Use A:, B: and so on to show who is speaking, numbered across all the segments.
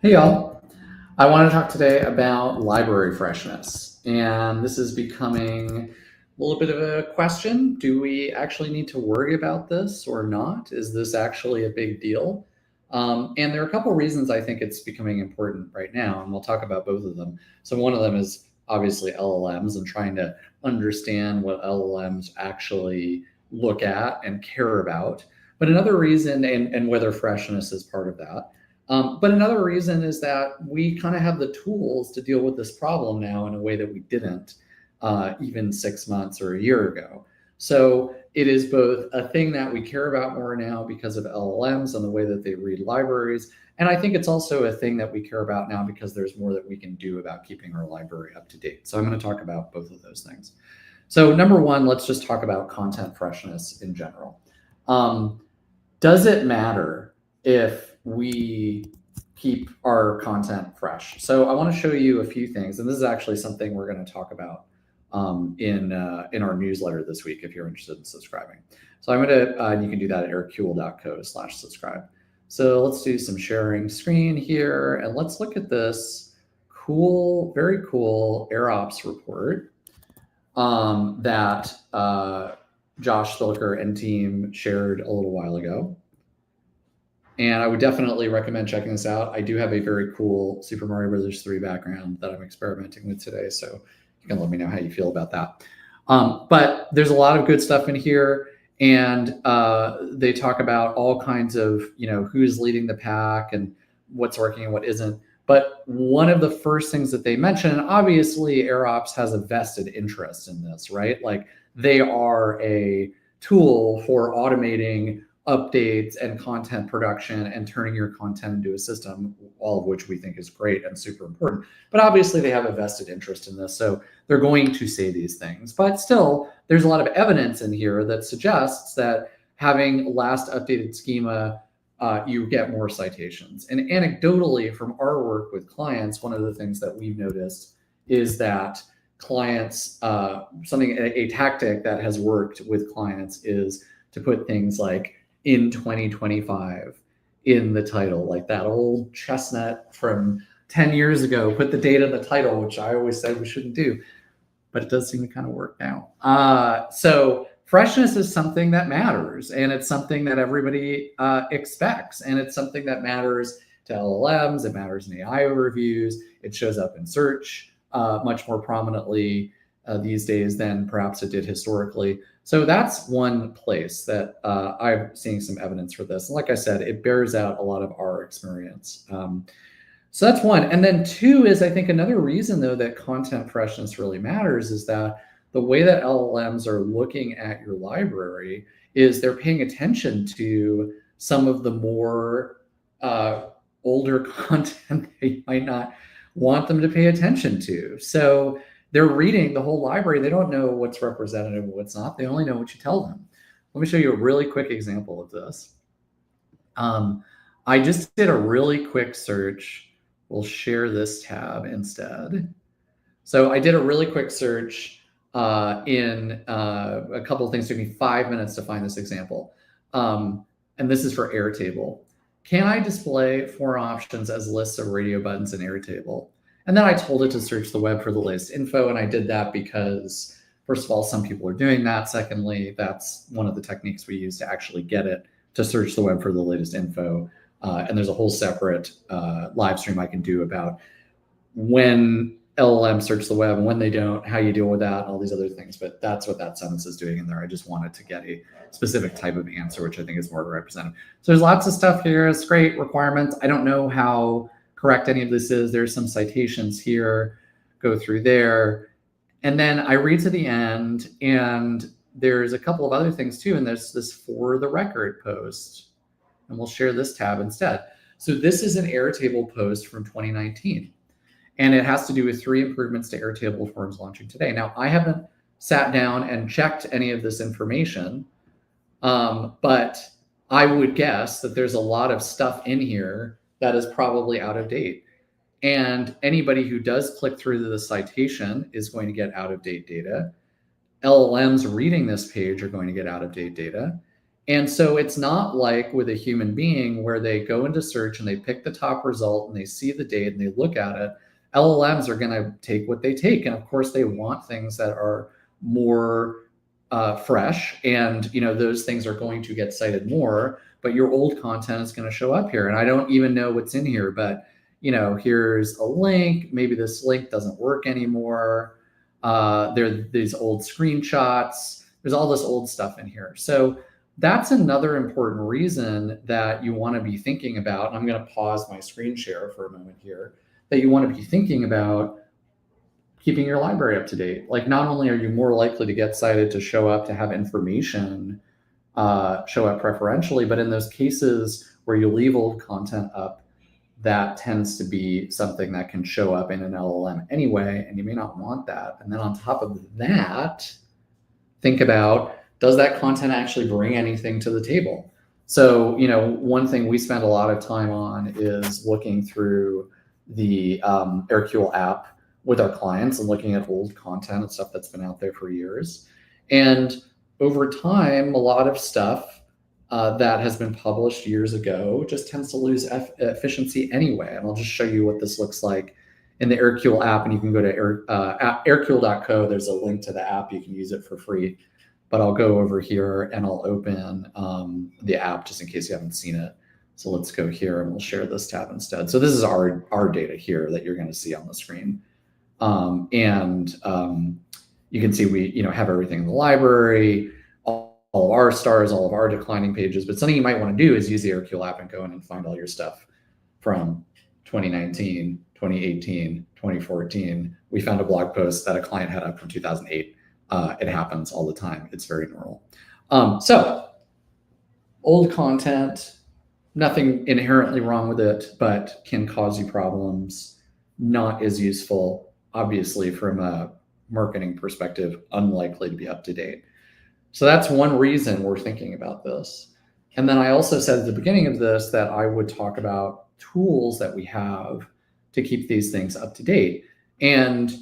A: Hey y'all, I want to talk today about library freshness. And this is becoming a little bit of a question. Do we actually need to worry about this or not? Is this actually a big deal? And there are a couple reasons I think it's becoming important right now, and we'll talk about both of them. So, one of them is obviously LLMs and trying to understand what LLMs actually look at and care about. But another reason, and whether freshness is part of that. But another reason is that we kind of have the tools to deal with this problem now in a way that we didn't even 6 months or a year ago. So it is both a thing that we care about more now because of LLMs and the way that they read libraries. And I think it's also a thing that we care about now because there's more that we can do about keeping our library up to date. So I'm going to talk about both of those things. So number one, let's just talk about content freshness in general. Does it matter if we keep our content fresh? So I want to show you a few things, and this is actually something we're going to talk about in our newsletter this week if you're interested in subscribing. So I'm going to, you can do that at erickuehl.co/subscribe. So let's do some sharing screen here, and let's look at this cool, very cool AirOps report that Josh Spilker and team shared a little while ago. And I would definitely recommend checking this out. I do have a very cool Super Mario Bros. 3 background that I'm experimenting with today, so you can let me know how you feel about that. But there's a lot of good stuff in here, and they talk about all kinds of, who's leading the pack and what's working and what isn't. But one of the first things that they mention, obviously AirOps has a vested interest in this, right? Like they are a tool for automating updates and content production and turning your content into a system, all of which we think is great and super important. But obviously they have a vested interest in this, so they're going to say these things. But still, there's a lot of evidence in here that suggests that having last updated schema, you get more citations. And anecdotally, from our work with clients, one of the things that we've noticed is that clients, a tactic that has worked with clients is to put things like in 2025 in the title, like that old chestnut from 10 years ago, put the date in the title, which I always said we shouldn't do, but it does seem to kind of work now. So freshness is something that matters, and it's something that everybody expects, and it's something that matters to LLMs, it matters in AI overviews, it shows up in search much more prominently these days than perhaps it did historically. So that's one place that I'm seeing some evidence for this. And like I said, it bears out a lot of our experience. So that's one. And then two is, I think, another reason, though, that content freshness really matters is that the way that LLMs are looking at your library is they're paying attention to some of the more older content that you might not want them to pay attention to. So they're reading the whole library. They don't know what's representative and what's not. They only know what you tell them. Let me show you a really quick example of this. I just did a really quick search. We'll share this tab instead. So I did a really quick search in a couple of things. It took me 5 minutes to find this example. And this is for Airtable. Can I display 4 options as lists of radio buttons in Airtable? And then I told it to search the web for the latest info. And I did that because, first of all, some people are doing that. Secondly, that's one of the techniques we use to actually get it to search the web for the latest info. And there's a whole separate live stream I can do about when LLMs search the web and when they don't, how you deal with that, and all these other things. But that's what that sentence is doing in there. I just wanted to get a specific type of answer, which I think is more representative. So there's lots of stuff here. It's great requirements. I don't know how correct any of this is. There's some citations here, go through there. And then I read to the end, and there's a couple of other things too. And there's this for the record post, and we'll share this tab instead. So this is an Airtable post from 2019, and it has to do with 3 improvements to Airtable forms launching today. Now, I haven't sat down and checked any of this information, but I would guess that there's a lot of stuff in here that is probably out of date. And anybody who does click through to the citation is going to get out of date data. LLMs reading this page are going to get out of date data. And so it's not like with a human being where they go into search and they pick the top result and they see the date and they look at it. LLMs are going to take what they take. And of course, they want things that are more fresh, and those things are going to get cited more, but your old content is going to show up here. And I don't even know what's in here, but here's a link. Maybe this link doesn't work anymore. There are these old screenshots. There's all this old stuff in here. So that's another important reason that you want to be thinking about, and I'm going to pause my screen share for a moment here, that you want to be thinking about keeping your library up to date. Like, not only are you more likely to get cited, to show up, to have information show up preferentially, but in those cases where you leave old content up, that tends to be something that can show up in an LLM anyway, and you may not want that. And then on top of that, think about, does that content actually bring anything to the table? So, one thing we spend a lot of time on is looking through the Aircule app with our clients and looking at old content and stuff that's been out there for years. And over time, a lot of stuff that has been published years ago just tends to lose efficiency anyway. And I'll just show you what this looks like in the Aircule app. And you can go to aircule.co. There's a link to the app. You can use it for free. But I'll go over here and I'll open the app just in case you haven't seen it. So let's go here and we'll share this tab instead. So this is our data here that you're going to see on the screen. You can see we have everything in the library, all of our stars, all of our declining pages. But something you might want to do is use the Aircule app and go in and find all your stuff from 2019, 2018, 2014. We found a blog post that a client had up from 2008. It happens all the time. It's very normal. So old content, nothing inherently wrong with it, but can cause you problems. Not as useful, obviously, from a marketing perspective, unlikely to be up to date. So that's one reason we're thinking about this. And then I also said at the beginning of this that I would talk about tools that we have to keep these things up to date. And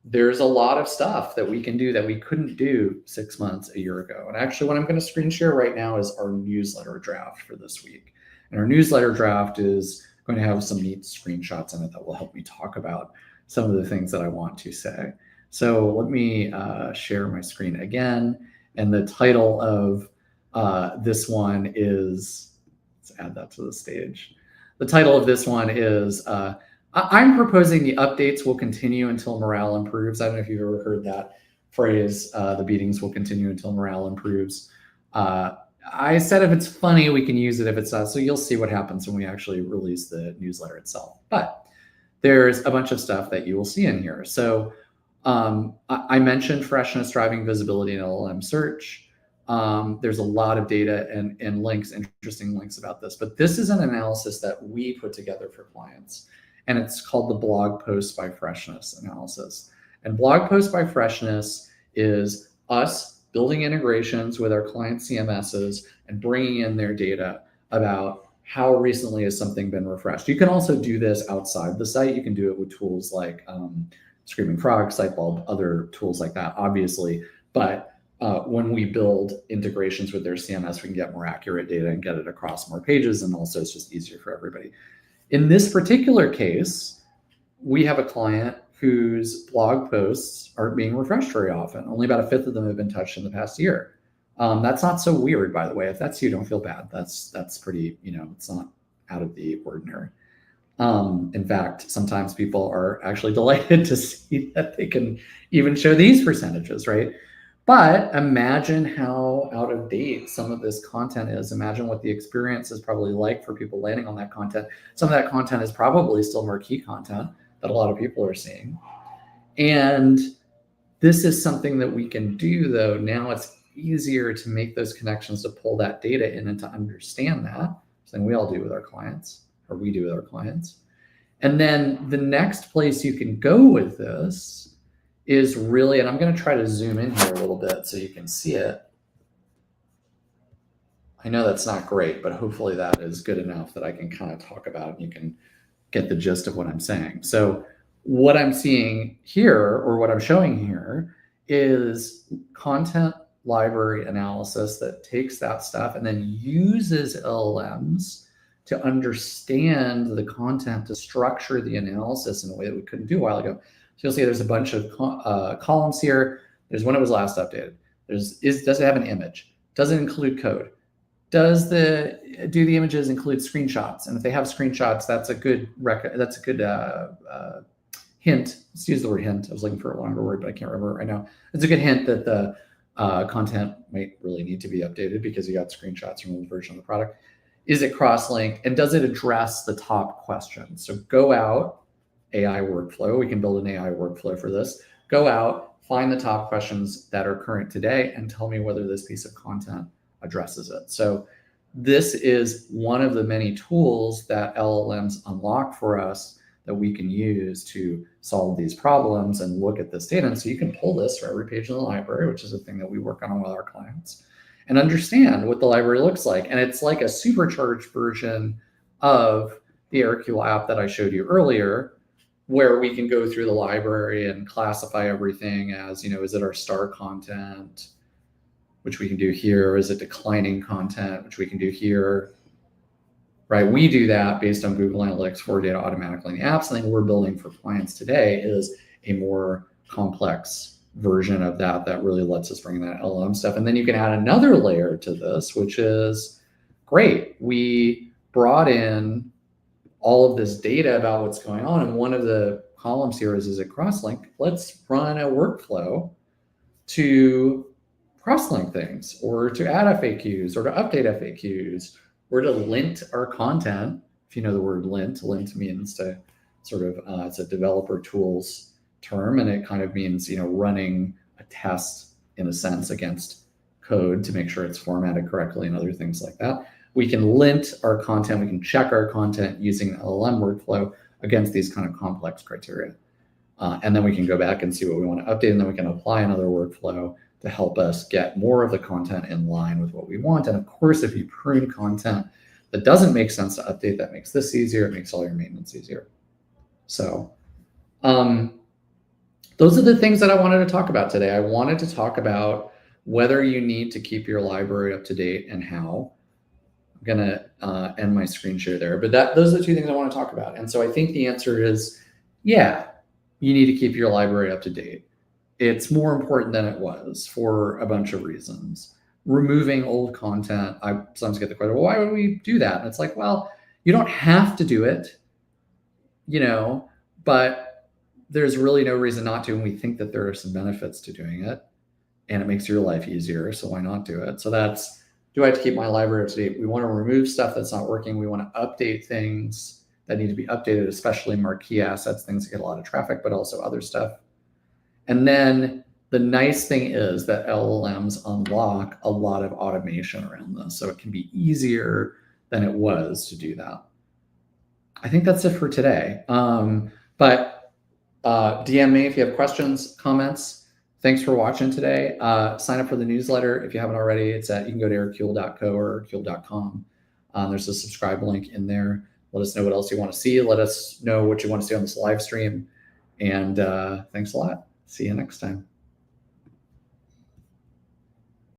A: there's a lot of stuff that we can do that we couldn't do 6 months, a year ago. And actually, what I'm going to screen share right now is our newsletter draft for this week. And our newsletter draft is going to have some neat screenshots in it that will help me talk about some of the things that I want to say. So let me share my screen again. And the title of this one is, let's add that to the stage. The title of this one is, I'm proposing the updates will continue until morale improves. I don't know if you've ever heard that phrase, the beatings will continue until morale improves. I said if it's funny, we can use it. If it's not, so you'll see what happens when we actually release the newsletter itself. But there's a bunch of stuff that you will see in here. So I mentioned freshness driving visibility in LLM search. There's a lot of data and links, interesting links about this. But this is an analysis that we put together for clients. And it's called the blog post by freshness analysis. And blog post by freshness is us building integrations with our client CMSs and bringing in their data about how recently has something been refreshed. You can also do this outside the site. You can do it with tools like Screaming Frog, Sitebulb, other tools like that, obviously. But when we build integrations with their CMS, we can get more accurate data and get it across more pages. And also it's just easier for everybody. In this particular case, we have a client whose blog posts aren't being refreshed very often. Only about a fifth of them have been touched in the past year. That's not so weird, by the way. If that's you, don't feel bad. That's pretty, it's not out of the ordinary. In fact, sometimes people are actually delighted to see that they can even show these percentages, right? But imagine how out of date some of this content is. Imagine what the experience is probably like for people landing on that content. Some of that content is probably still marquee content that a lot of people are seeing. And this is something that we can do, though. Now it's easier to make those connections, to pull that data in and to understand that. Something we all do with our clients, or we do with our clients. And then the next place you can go with this is really, and I'm going to try to zoom in here a little bit so you can see it. I know that's not great, but hopefully that is good enough that I can kind of talk about and you can get the gist of what I'm saying. So what I'm seeing here, or what I'm showing here, is content library analysis that takes that stuff and then uses LLMs to understand the content, to structure the analysis in a way that we couldn't do a while ago. So you'll see there's a bunch of columns here. There's when it was last updated. Does it have an image? Does it include code? Do the images include screenshots? And if they have screenshots, that's a good hint. Let's use the word hint. I was looking for a longer word, but I can't remember it right now. It's a good hint that the content might really need to be updated because you got screenshots from the version of the product. Is it cross-linked? And does it address the top questions? So go out, AI workflow. We can build an AI workflow for this. Go out, find the top questions that are current today, and tell me whether this piece of content addresses it. So this is one of the many tools that LLMs unlock for us that we can use to solve these problems and look at this data. And so you can pull this for every page in the library, which is a thing that we work on with our clients, and understand what the library looks like. And it's like a supercharged version of the Aircule app that I showed you earlier, where we can go through the library and classify everything as, is it our star content, which we can do here? Is it declining content, which we can do here? Right? We do that based on Google Analytics for data automatically in the apps. Something we're building for clients today is a more complex version of that really lets us bring that LLM stuff. And then you can add another layer to this, which is great. We brought in all of this data about what's going on. And one of the columns here is it cross-linked? Let's run a workflow to cross-link things, or to add FAQs, or to update FAQs, or to lint our content. If you know the word lint means to sort of, it's a developer tools term, and it kind of means, running a test in a sense against code to make sure it's formatted correctly and other things like that. We can lint our content, we can check our content using the LLM workflow against these kind of complex criteria. And then we can go back and see what we want to update, and then we can apply another workflow to help us get more of the content in line with what we want. And of course, if you prune content that doesn't make sense to update, that makes this easier, it makes all your maintenance easier. So those are the things that I wanted to talk about today. I wanted to talk about whether you need to keep your library up to date and how. I'm gonna end my screen share there, but those are the two things I want to talk about. And so I think the answer is, yeah, you need to keep your library up to date. It's more important than it was for a bunch of reasons. Removing old content, I sometimes get the question, well, why would we do that? And it's like, well, you don't have to do it, but there's really no reason not to. And we think that there are some benefits to doing it, and it makes your life easier. So why not do it? So that's, do I have to keep my library up to date? We want to remove stuff that's not working. We want to update things that need to be updated, especially marquee assets, things that get a lot of traffic, but also other stuff. And then the nice thing is that LLMs unlock a lot of automation around this. So it can be easier than it was to do that. I think that's it for today. But DM me if you have questions, comments. Thanks for watching today. Sign up for the newsletter if you haven't already. It's you can go to aircule.co or aircule.com. There's a subscribe link in there. Let us know what else you want to see. Let us know what you want to see on this live stream. And thanks a lot. See you next time.